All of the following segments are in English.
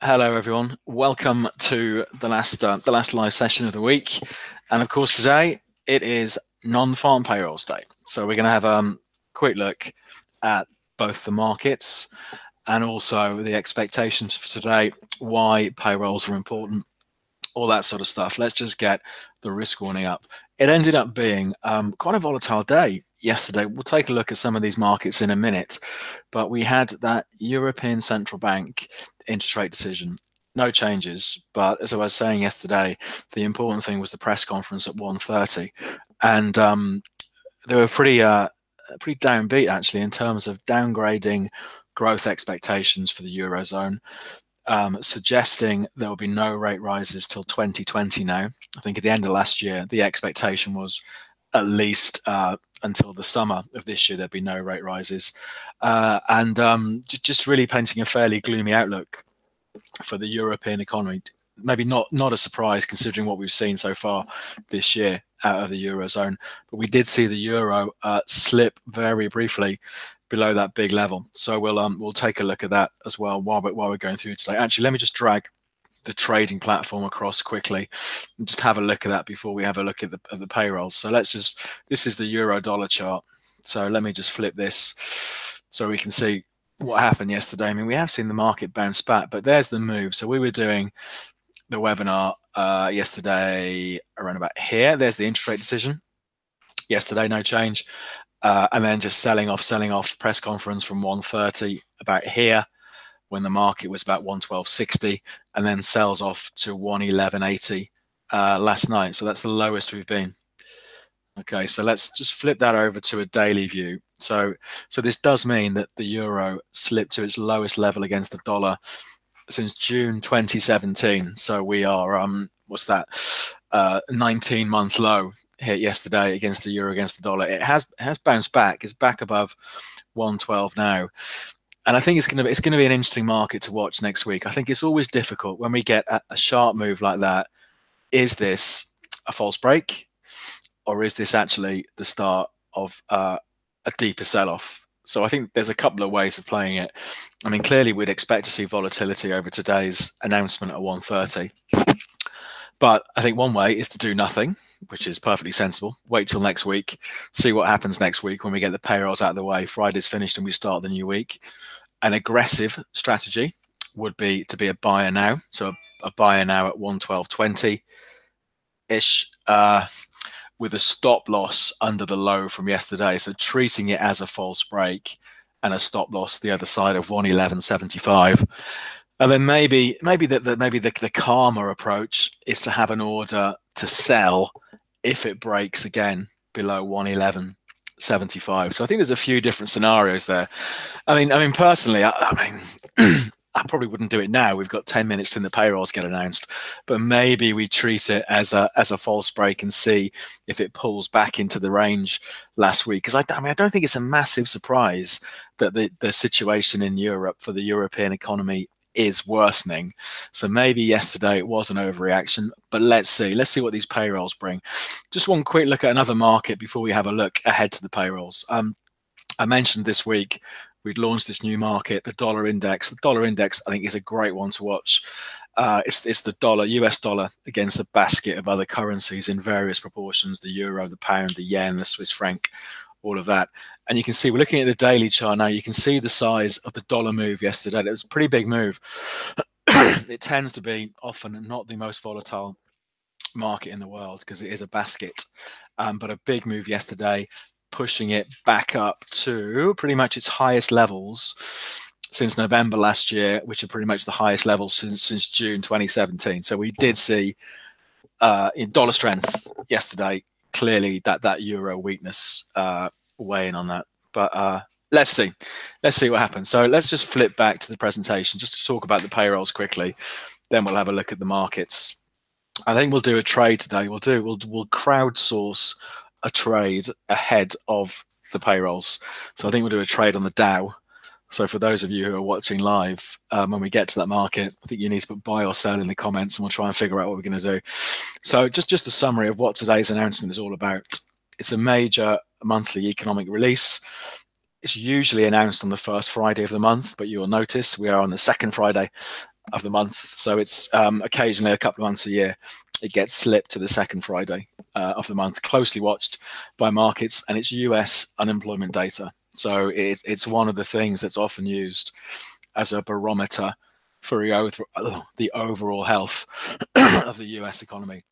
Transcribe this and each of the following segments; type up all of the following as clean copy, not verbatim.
Hello, everyone. Welcome to the last live session of the week, and of course today it is non-farm payrolls day. So we're going to have a quick look at both the markets and also the expectations for today, why payrolls are important, all that sort of stuff. Let's just get the risk warning up. It ended up being quite a volatile day yesterday. We'll take a look at some of these markets in a minute, but we had that European Central Bank interest rate decision. No changes, but as I was saying yesterday, the important thing was the press conference at 1:30, and they were pretty downbeat actually in terms of downgrading growth expectations for the eurozone, suggesting there will be no rate rises till 2020 now. I think at the end of last year, the expectation was at least until the summer of this year, there'd be no rate rises. And just really painting a fairly gloomy outlook for the European economy. Maybe not a surprise considering what we've seen so far this year out of the Eurozone. But we did see the euro slip very briefly below that big level. So we'll take a look at that as well while we're going through today. Actually, let me just drag the trading platform across quickly and just have a look at that before we have a look at the payrolls. So this is the euro dollar chart. So let me just flip this so we can see what happened yesterday. I mean, we have seen the market bounce back, but there's the move. So we were doing the webinar yesterday around about here. There's the interest rate decision. Yesterday, no change. And then just selling off press conference from 1:30 about here when the market was about 112.60, and then sells off to 111.80 last night. So that's the lowest we've been. Okay, so let's just flip that over to a daily view. So this does mean that the euro slipped to its lowest level against the dollar since June 2017. So we are what's that? 19-month low hit yesterday against the euro against the dollar. It has bounced back. It's back above 112 now. And I think it's going to be an interesting market to watch next week. I think it's always difficult when we get a sharp move like that. Is this a false break, or is this actually the start of a deeper sell-off? So I think there's a couple of ways of playing it. I mean, clearly we'd expect to see volatility over today's announcement at 1:30. But I think one way is to do nothing, which is perfectly sensible. Wait till next week, see what happens next week when we get the payrolls out of the way. Friday's finished and we start the new week. An aggressive strategy would be to be a buyer now. So a buyer now at 112.20-ish with a stop loss under the low from yesterday. So treating it as a false break and a stop loss the other side of 111.75. And then maybe the calmer approach is to have an order to sell if it breaks again below 111.75. So I think there's a few different scenarios there. I mean personally, I probably wouldn't do it now. We've got 10 minutes till the payrolls get announced, but maybe we treat it as a false break and see if it pulls back into the range last week. Because I don't think it's a massive surprise that the situation in Europe for the European economy is worsening. So maybe yesterday it was an overreaction, but let's see what these payrolls bring. Just one quick look at another market before we have a look ahead to the payrolls. I mentioned this week we'd launched this new market, the dollar index. The dollar index, I think, is a great one to watch. It's the US dollar against a basket of other currencies in various proportions: the euro, the pound, the yen, the Swiss franc, all of that. And you can see, we're looking at the daily chart now, you can see the size of the dollar move yesterday. It was a pretty big move. It tends to be often not the most volatile market in the world because it is a basket, but a big move yesterday, pushing it back up to pretty much its highest levels since November last year, which are pretty much the highest levels since June 2017. So we did see in dollar strength yesterday, clearly that euro weakness weighing on that. But let's see what happens. So let's just flip back to the presentation just to talk about the payrolls quickly. Then we'll have a look at the markets. I think we'll do a trade today. We'll crowdsource a trade ahead of the payrolls. So I think we'll do a trade on the Dow. So for those of you who are watching live, when we get to that market, I think you need to put buy or sell in the comments, and we'll try and figure out what we're going to do. So just a summary of what today's announcement is all about. It's a major monthly economic release. It's usually announced on the first Friday of the month, but you will notice we are on the second Friday. of the month. So it's occasionally a couple of months a year, it gets slipped to the second Friday of the month, closely watched by markets, and it's US unemployment data. So it's one of the things that's often used as a barometer for the overall health of the US economy.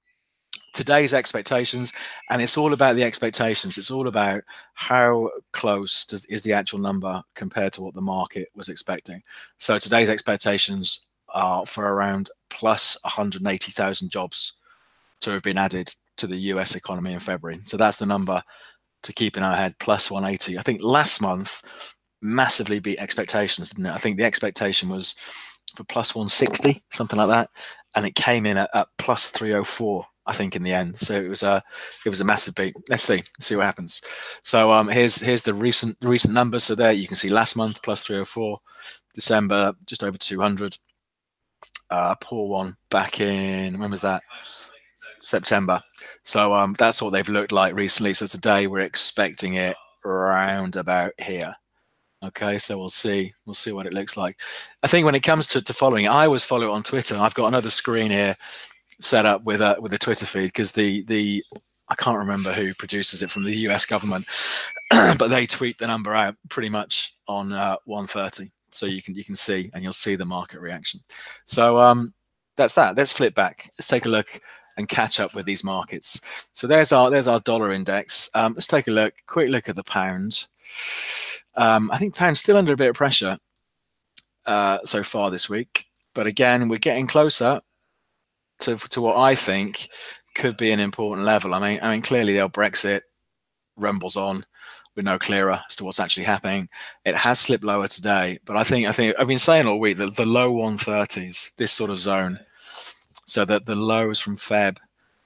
Today's expectations, and it's all about the expectations. It's all about how close is the actual number compared to what the market was expecting. So today's expectations are for around plus 180,000 jobs to have been added to the US economy in February. So that's the number to keep in our head, plus 180. I think last month massively beat expectations, didn't it? I think the expectation was for plus 160, something like that, and it came in at plus 304. I think in the end, so it was a massive beat. Let's see what happens. So here's the recent numbers. So there you can see last month plus 304, December just over 200. Poor one back in, when was that? September. So that's what they've looked like recently. So today we're expecting it around about here. Okay, so we'll see what it looks like. I think when it comes to following, I always follow it on Twitter. I've got another screen here set up with a Twitter feed because the I can't remember who produces it from the US government, but they tweet the number out pretty much on 1:30, so you can see, and you'll see the market reaction. So that's that. Let's flip back. Let's take a look and catch up with these markets. So there's our dollar index. Let's take a quick look at the pound. I think pound's still under a bit of pressure so far this week, but again, we're getting closer to what I think could be an important level. I mean, clearly the Brexit rumbles on. We're no clearer as to what's actually happening. It has slipped lower today, but I think I've been saying all week that the low 130s, this sort of zone, so that the lows from Feb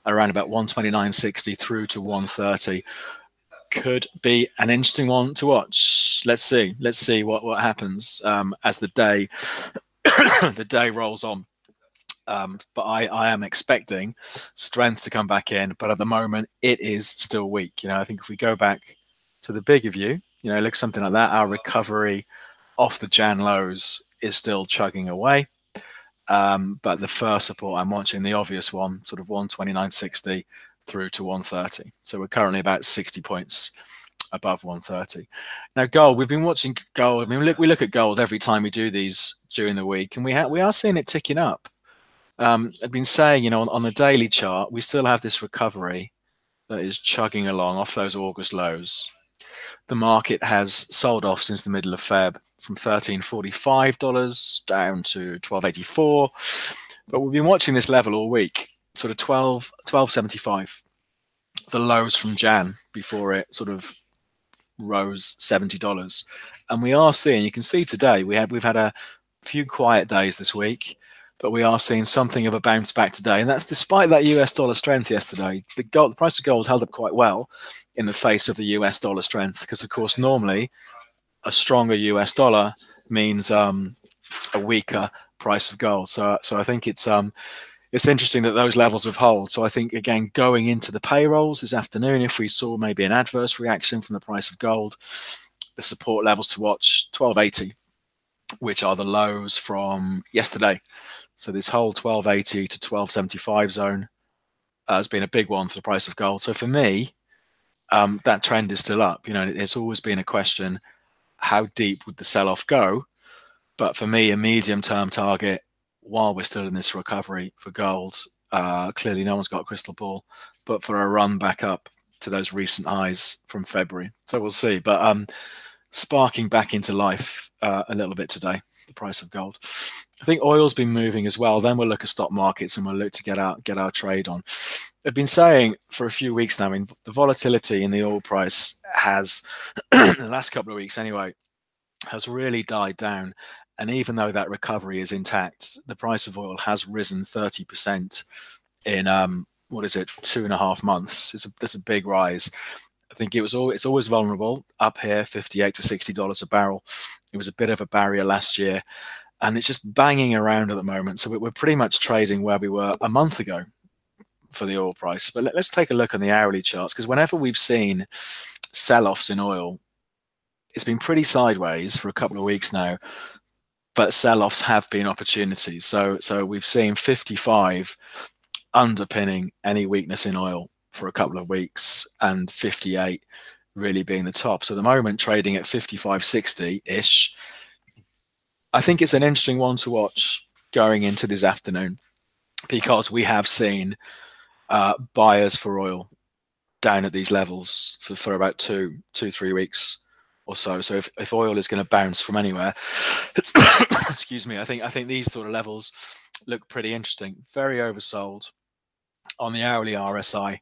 around about 129.60 through to 130 could be an interesting one to watch. Let's see what happens as the day the day rolls on. But I am expecting strength to come back in, but at the moment it is still weak. I think if we go back to the bigger view, look something like that, our recovery off the Jan lows is still chugging away. But the first support I'm watching, the obvious one, sort of 129.60 through to 130. So we're currently about 60 points above 130. Now gold, we've been watching gold. I mean, we look at gold every time we do these during the week, and we are seeing it ticking up. I've been saying, on the daily chart, we still have this recovery that is chugging along off those August lows. The market has sold off since the middle of Feb from $13.45 down to $12.84. But we've been watching this level all week, sort of $12.75, the lows from Jan before it sort of rose $70. And we are seeing, you can see today, we've had a few quiet days this week, but we are seeing something of a bounce back today. And that's despite that US dollar strength yesterday. The price of gold held up quite well in the face of the US dollar strength, because of course, normally a stronger US dollar means a weaker price of gold. So I think it's interesting that those levels have held. So I think, again, going into the payrolls this afternoon, if we saw maybe an adverse reaction from the price of gold, the support levels to watch, 1280, which are the lows from yesterday. So this whole 1280 to 1275 zone has been a big one for the price of gold. So for me, that trend is still up. It's always been a question, how deep would the sell-off go? But for me, a medium-term target, while we're still in this recovery for gold, clearly no one's got a crystal ball, but for a run back up to those recent highs from February. So we'll see. But sparking back into life a little bit today, the price of gold. I think oil's been moving as well. Then we'll look at stock markets and we'll look to get our trade on. I've been saying for a few weeks now, I mean, the volatility in the oil price has, in the last couple of weeks anyway, has really died down. And even though that recovery is intact, the price of oil has risen 30% in 2.5 months. That's a big rise. I think it's always vulnerable up here, $58 to $60 a barrel. It was a bit of a barrier last year, and it's just banging around at the moment. So we're pretty much trading where we were a month ago for the oil price. But let's take a look on the hourly charts, because whenever we've seen sell-offs in oil, it's been pretty sideways for a couple of weeks now. but sell-offs have been opportunities. So we've seen 55 underpinning any weakness in oil for a couple of weeks, and 58 really being the top. So at the moment, trading at 55.60-ish. I think it's an interesting one to watch going into this afternoon, because we have seen buyers for oil down at these levels for about 3 weeks or so. So if oil is going to bounce from anywhere, excuse me, I think these sort of levels look pretty interesting. Very oversold on the hourly RSI.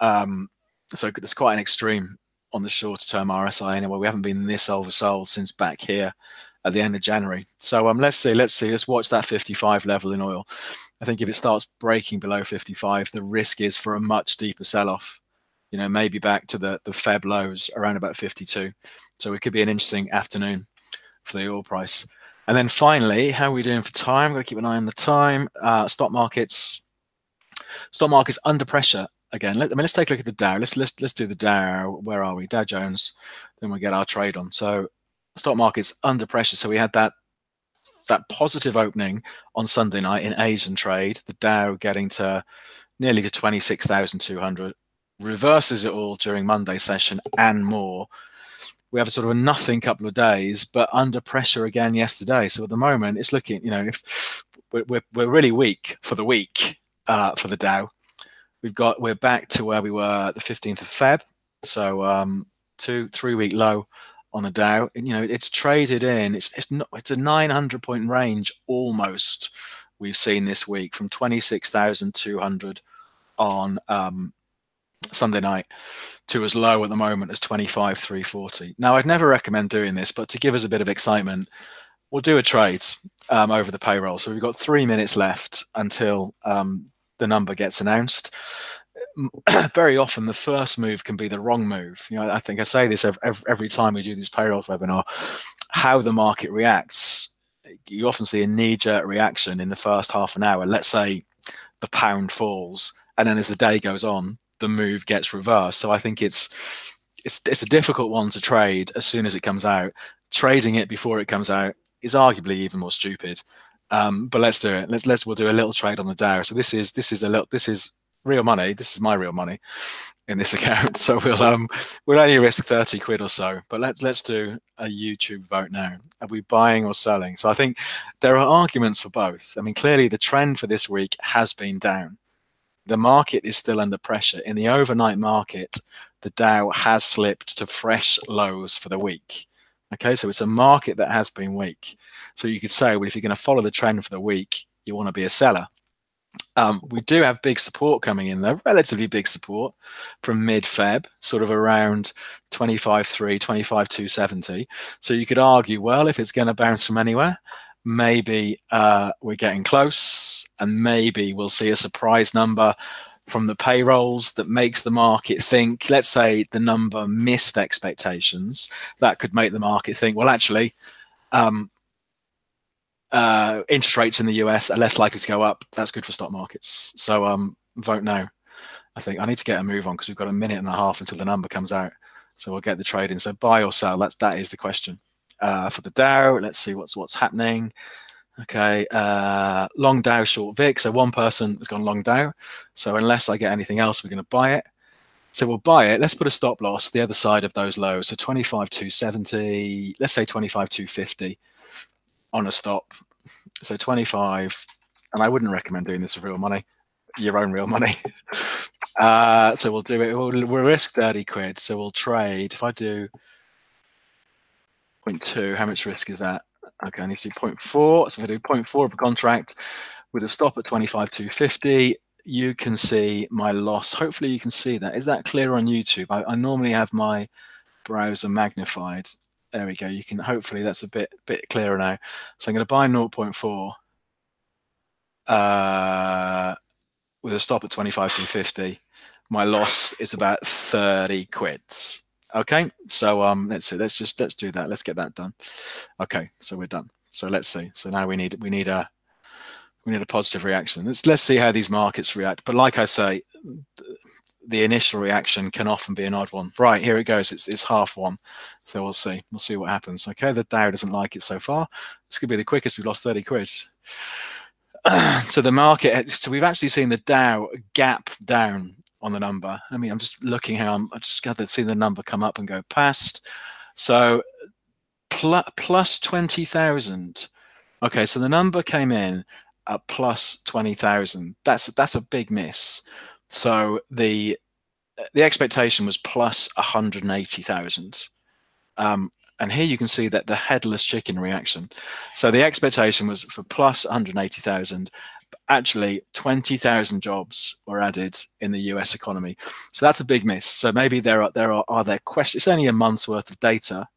So it's quite an extreme on the shorter term RSI anyway. We haven't been this oversold since back here at the end of January. So let's watch that 55 level in oil. I think if it starts breaking below 55, the risk is for a much deeper sell-off. Maybe back to the Feb lows around about 52. So it could be an interesting afternoon for the oil price. And then finally, how are we doing for time? I'm going to keep an eye on the time. Stock markets under pressure again. Let's take a look at the Dow. Let's do the Dow. Where are we? Dow Jones. Then we'll get our trade on. So stock market's under pressure. So we had that positive opening on Sunday night in Asian trade. The Dow getting to nearly to 26,200. Reverses it all during Monday session and more. We have a sort of a nothing couple of days, but under pressure again yesterday. So at the moment, it's looking, if we're really weak for the week for the Dow. We're back to where we were the 15th of Feb. So 2-3 week low on the Dow. It's traded in. It's a 900 point range almost. We've seen this week from 26,200 on Sunday night to as low at the moment as 25,340. Now, I'd never recommend doing this, but to give us a bit of excitement, we'll do a trade over the payroll. So we've got 3 minutes left until the number gets announced. Very often, the first move can be the wrong move. I think I say this every time we do these payrolls webinar. How the market reacts, you often see a knee-jerk reaction in the first half an hour. Let's say the pound falls, and then as the day goes on, the move gets reversed. So I think it's a difficult one to trade as soon as it comes out. Trading it before it comes out is arguably even more stupid. But let's do it. We'll do a little trade on the Dow. So this is real money. This is my real money in this account. So we'll only risk 30 quid or so. But let's do a YouTube vote now. Are we buying or selling? So I think there are arguments for both. I mean, clearly the trend for this week has been down. The market is still under pressure. In the overnight market, the Dow has slipped to fresh lows for the week. Okay, so it's a market that has been weak. So you could say, well, if you're going to follow the trend for the week, you want to be a seller. We do have big support coming in, though, relatively big support from mid-Feb, sort of around 25.3, 25.270. So you could argue, well, if it's going to bounce from anywhere, maybe we're getting close, and maybe we'll see a surprise number from the payrolls that makes the market think, let's say the number missed expectations, that could make the market think, well, actually, interest rates in the US are less likely to go up. That's good for stock markets. So vote no. I think I need to get a move on because we've got a minute and a half until the number comes out. So we'll get the trade in. So buy or sell, that is the question. For the Dow, let's see what's happening. Okay, long Dow, short VIX. So one person has gone long Dow. So unless I get anything else, we're going to buy it. So we'll buy it. Let's put a stop loss the other side of those lows. So 25,270, let's say 25,250 on a stop. So 25, and I wouldn't recommend doing this with real money, your own real money. So we'll do it. We'll risk 30 quid. So we'll trade. If I do 0.2, how much risk is that? Okay, I need to do 0.4. So if I do 0.4 of a contract with a stop at 25,250, you can see my loss. Hopefully you can see that. Is that clear on YouTube? I normally have my browser magnified. There we go. You can, hopefully that's a bit clearer now. So I'm going to buy 0.4 with a stop at 25,250. My loss is about 30 quids. Okay, so let's see. Let's do that. Let's get that done. Okay, so we're done. So let's see. So now we need a positive reaction. Let's see how these markets react. But like I say, the initial reaction can often be an odd one. Right, here it goes. It's half one. So we'll see. We'll see what happens. Okay, the Dow doesn't like it so far. This could be the quickest we've lost 30 quid. So the market, so we've actually seen the Dow gap down on the number. I mean, I'm just looking how I just got to see the number come up and go past. So plus 20,000. Okay, so the number came in at plus 20,000. That's a big miss. So the expectation was plus 180,000. And here you can see that the headless chicken reaction. So the expectation was for plus 180,000. Actually, 20,000 jobs were added in the US economy. So that's a big miss. So maybe are there questions? It's only a month's worth of data,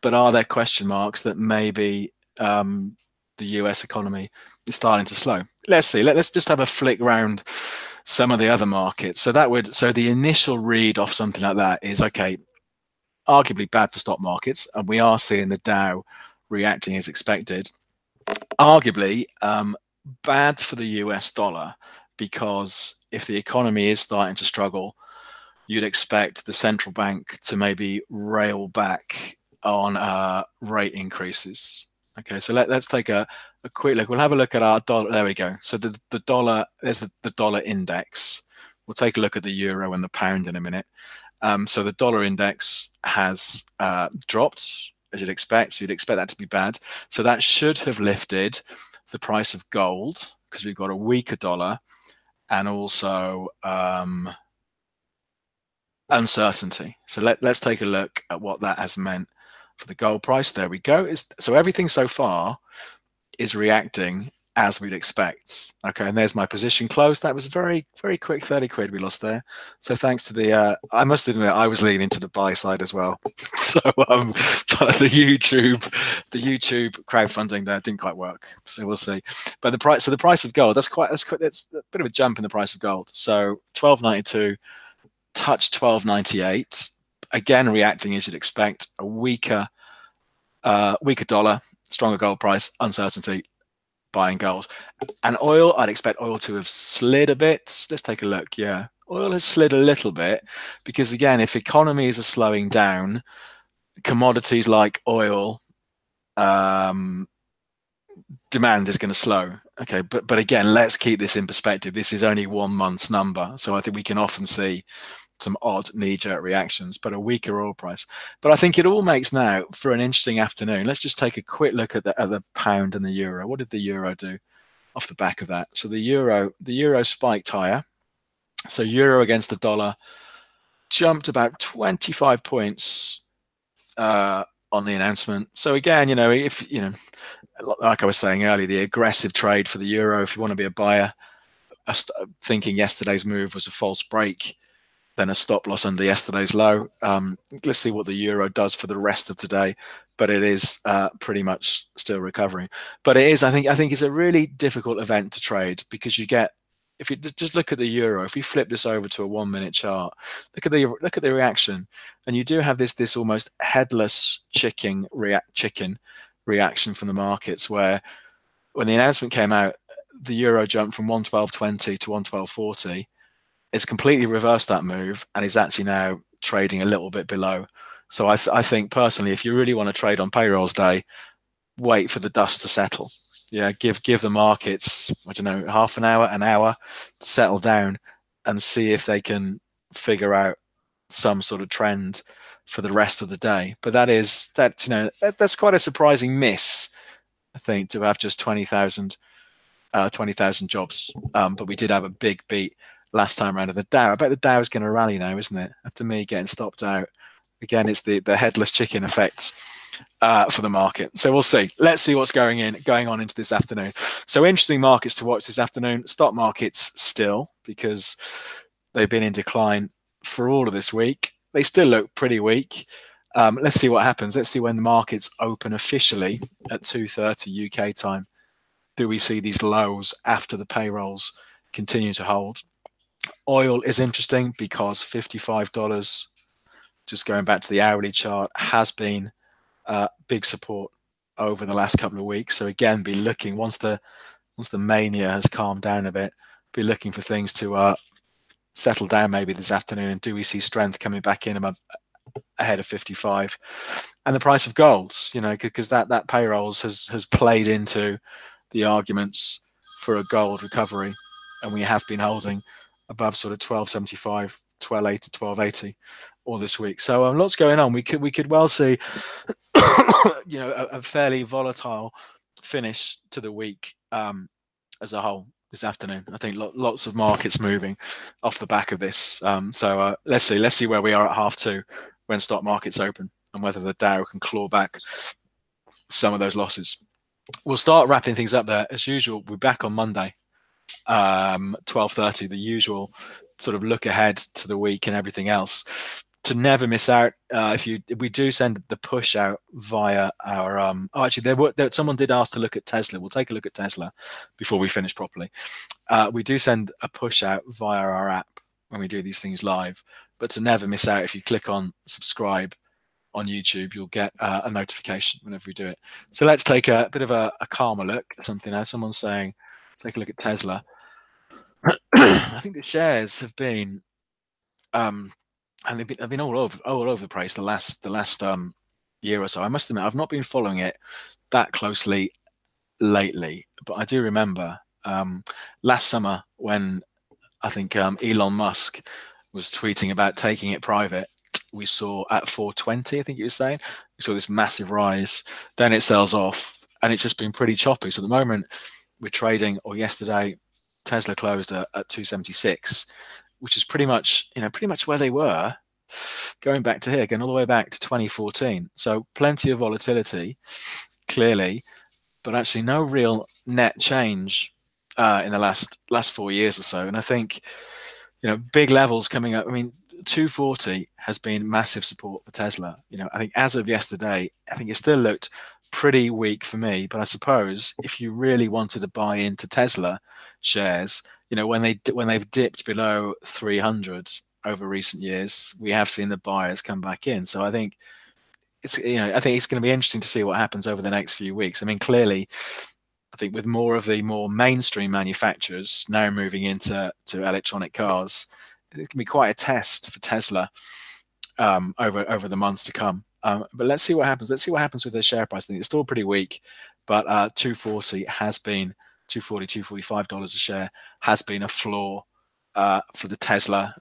but are there question marks that maybe the US economy is starting to slow? Let's see. Let's just have a flick round some of the other markets. So the initial read off something like that is, okay, arguably bad for stock markets, and we are seeing the Dow reacting as expected. Arguably bad for the US dollar, because if the economy is starting to struggle, you'd expect the central bank to maybe rail back on rate increases. Okay, so let's take a quick look. We'll have a look at our dollar. There we go. So the dollar, there's the dollar index. We'll take a look at the euro and the pound in a minute. So the dollar index has dropped, as you'd expect. So you'd expect that to be bad. So that should have lifted the price of gold, because we've got a weaker dollar, and also uncertainty. So let's take a look at what that has meant for the gold price. There we go. So everything so far is reacting as we'd expect. Okay, and there's my position closed. That was very, very quick 30 quid we lost there. So thanks to the, I must admit, I was leaning to the buy side as well. So but the YouTube crowdfunding there didn't quite work. So we'll see. But the price of gold, that's a bit of a jump in the price of gold. So 12.92 touched 12.98. Again, reacting as you'd expect. A weaker dollar, stronger gold price, uncertainty, buying gold. And oil, I'd expect oil to have slid a bit. Let's take a look. Yeah, oil has slid a little bit, because again, if economies are slowing down, commodities like oil, demand is going to slow. Okay, but again, let's keep this in perspective. This is only 1 month's number, so I think we can often see some odd knee-jerk reactions, but a weaker oil price. But I think it all makes now for an interesting afternoon. Let's just take a quick look at the pound and the euro. What did the euro do off the back of that? So the euro spiked higher. So euro against the dollar jumped about 25 points on the announcement. So again, if like I was saying earlier, the aggressive trade for the euro, if you want to be a buyer, thinking yesterday's move was a false break, then a stop loss under yesterday's low. Let's see what the euro does for the rest of today, but it is pretty much still recovering. But it is, I think it's a really difficult event to trade, because you get, if you just look at the euro, if you flip this over to a 1 minute chart, look at the reaction, and you do have this almost headless chicken reaction from the markets, where when the announcement came out, the euro jumped from 112.20 to 112.40. It's completely reversed that move and is actually now trading a little bit below. So I think personally, if you really want to trade on payrolls day, wait for the dust to settle. Yeah, give the markets, I don't know, half an hour to settle down, and see if they can figure out some sort of trend for the rest of the day. But that's quite a surprising miss, I think, to have just 20,000 jobs. But we did have a big beat last time around of the Dow. I bet the Dow is going to rally now, isn't it? After me getting stopped out. Again, it's the headless chicken effect for the market. So we'll see. Let's see what's going on into this afternoon. So interesting markets to watch this afternoon. Stock markets still, because they've been in decline for all of this week. They still look pretty weak. Let's see what happens. Let's see when the markets open officially at 2:30 UK time. Do we see these lows after the payrolls continue to hold? Oil is interesting because $55, just going back to the hourly chart, has been big support over the last couple of weeks. So again, be looking, once the mania has calmed down a bit, be looking for things to settle down maybe this afternoon, and do we see strength coming back in ahead of 55? And the price of gold, because that payrolls has played into the arguments for a gold recovery, and we have been holding above sort of 1275, 1280 all this week. So lots going on. We could well see a fairly volatile finish to the week as a whole this afternoon. I think lots of markets moving off the back of this. So let's see where we are at 2:30 when stock markets open, and whether the Dow can claw back some of those losses. We'll start wrapping things up there as usual. We're back on Monday, 12:30, the usual sort of look ahead to the week and everything else. To never miss out, if we do send the push out via our someone did ask to look at Tesla. We'll take a look at Tesla before we finish properly. We do send a push out via our app when we do these things live, but to never miss out, if you click on subscribe on YouTube, you'll get a notification whenever we do it. So let's take a bit of a calmer look at something now. Someone's saying, let's take a look at Tesla. I think the shares have been and they've been all over the place the last year or so. I must admit, I've not been following it that closely lately, but I do remember last summer when I think Elon Musk was tweeting about taking it private. We saw at 420, I think he was saying, we saw this massive rise. Then it sells off, and it's just been pretty choppy. So at the moment, we're trading, or yesterday, Tesla closed at 276. Which is pretty much where they were going back to here, going all the way back to 2014. So plenty of volatility, clearly, but actually no real net change in the last 4 years or so. And I think, big levels coming up. I mean, 240 has been massive support for Tesla. I think as of yesterday, I think it still looked pretty weak for me. But I suppose if you really wanted to buy into Tesla shares, when they've dipped below 300 over recent years, we have seen the buyers come back in. So I think it's going to be interesting to see what happens over the next few weeks. I mean, clearly, I think with more of the more mainstream manufacturers now moving into electronic cars, it's going to be quite a test for Tesla over the months to come. But let's see what happens. Let's see what happens with the share price. I think it's still pretty weak, but 240 has been $245 a share has been a floor for the Tesla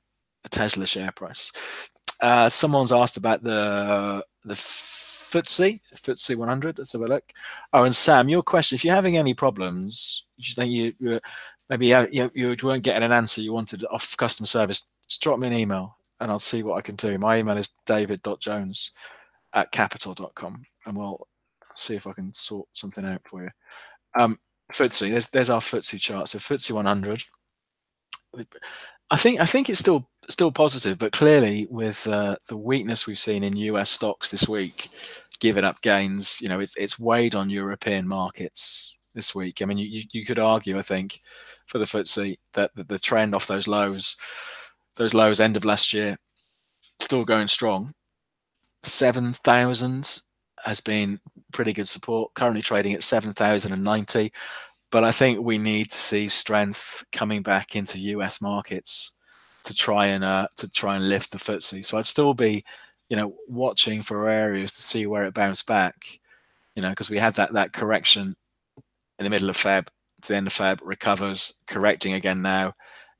share price. Someone's asked about the FTSE 100. Let's have a look. Oh, and Sam, your question: if you're having any problems, you think you weren't getting an answer you wanted off customer service, just drop me an email and I'll see what I can do. My email is david.jones@Capital.com, and we'll see if I can sort something out for you. FTSE, there's our FTSE chart. So FTSE 100. I think it's still positive, but clearly with the weakness we've seen in US stocks this week, giving up gains, it's weighed on European markets this week. I mean, you could argue, I think, for the FTSE that the trend off those lows end of last year, still going strong. 7,000 has been pretty good support. Currently trading at 7,090. But I think we need to see strength coming back into US markets to try and lift the FTSE. So I'd still be, watching for areas to see where it bounced back, because we had that correction in the middle of Feb to the end of Feb, recovers, correcting again now,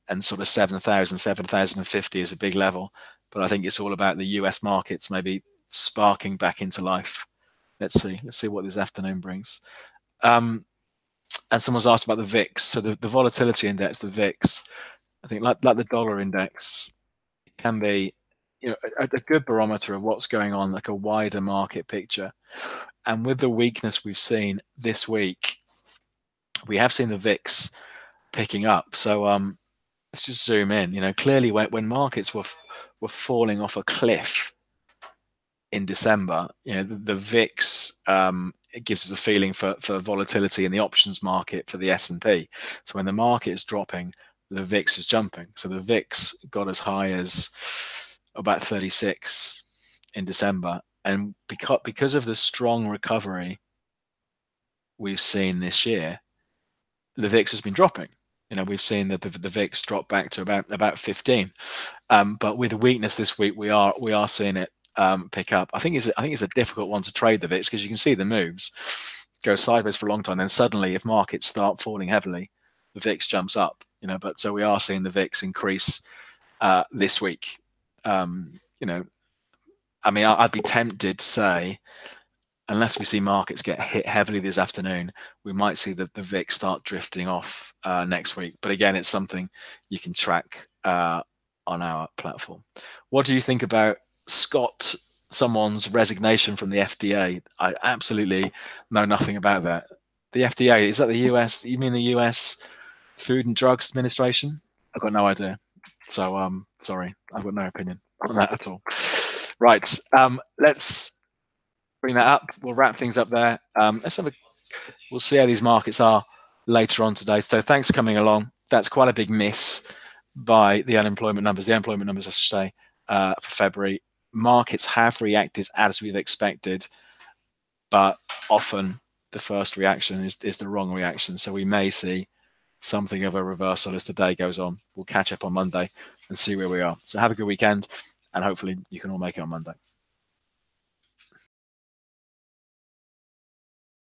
and sort of 7,000, 7,050 is a big level. But I think it's all about the US markets maybe sparking back into life. Let's see what this afternoon brings. And someone's asked about the VIX. So the volatility index, the VIX, I think like the dollar index, can be a good barometer of what's going on, like a wider market picture. And with the weakness we've seen this week, we have seen the VIX picking up. So let's just zoom in. Clearly when markets were falling off a cliff in December, the VIX it gives us a feeling for volatility in the options market for the S&P. So when the market is dropping, the VIX is jumping. So the VIX got as high as about 36 in December, and because of the strong recovery we've seen this year, the VIX has been dropping. We've seen the VIX drop back to about 15. But with the weakness this week, we are seeing it pick up. I think it's a difficult one to trade the VIX because you can see the moves go sideways for a long time, then suddenly, if markets start falling heavily, the VIX jumps up. But so we are seeing the VIX increase this week. I'd be tempted to say, unless we see markets get hit heavily this afternoon, we might see the VIX start drifting off next week. But again, it's something you can track on our platform. What do you think about someone's resignation from the FDA? I absolutely know nothing about that. The FDA, is that the US? You mean the US Food and Drugs Administration? I've got no idea. So sorry, I've got no opinion on that at all. Right, let's bring that up. We'll wrap things up there. We'll see how these markets are later on today. So thanks for coming along. That's quite a big miss by the unemployment numbers. The unemployment numbers, I should say, for February. Markets have reacted as we've expected, but often the first reaction is the wrong reaction. So we may see something of a reversal as the day goes on. We'll catch up on Monday and see where we are. So have a good weekend, and hopefully you can all make it on Monday.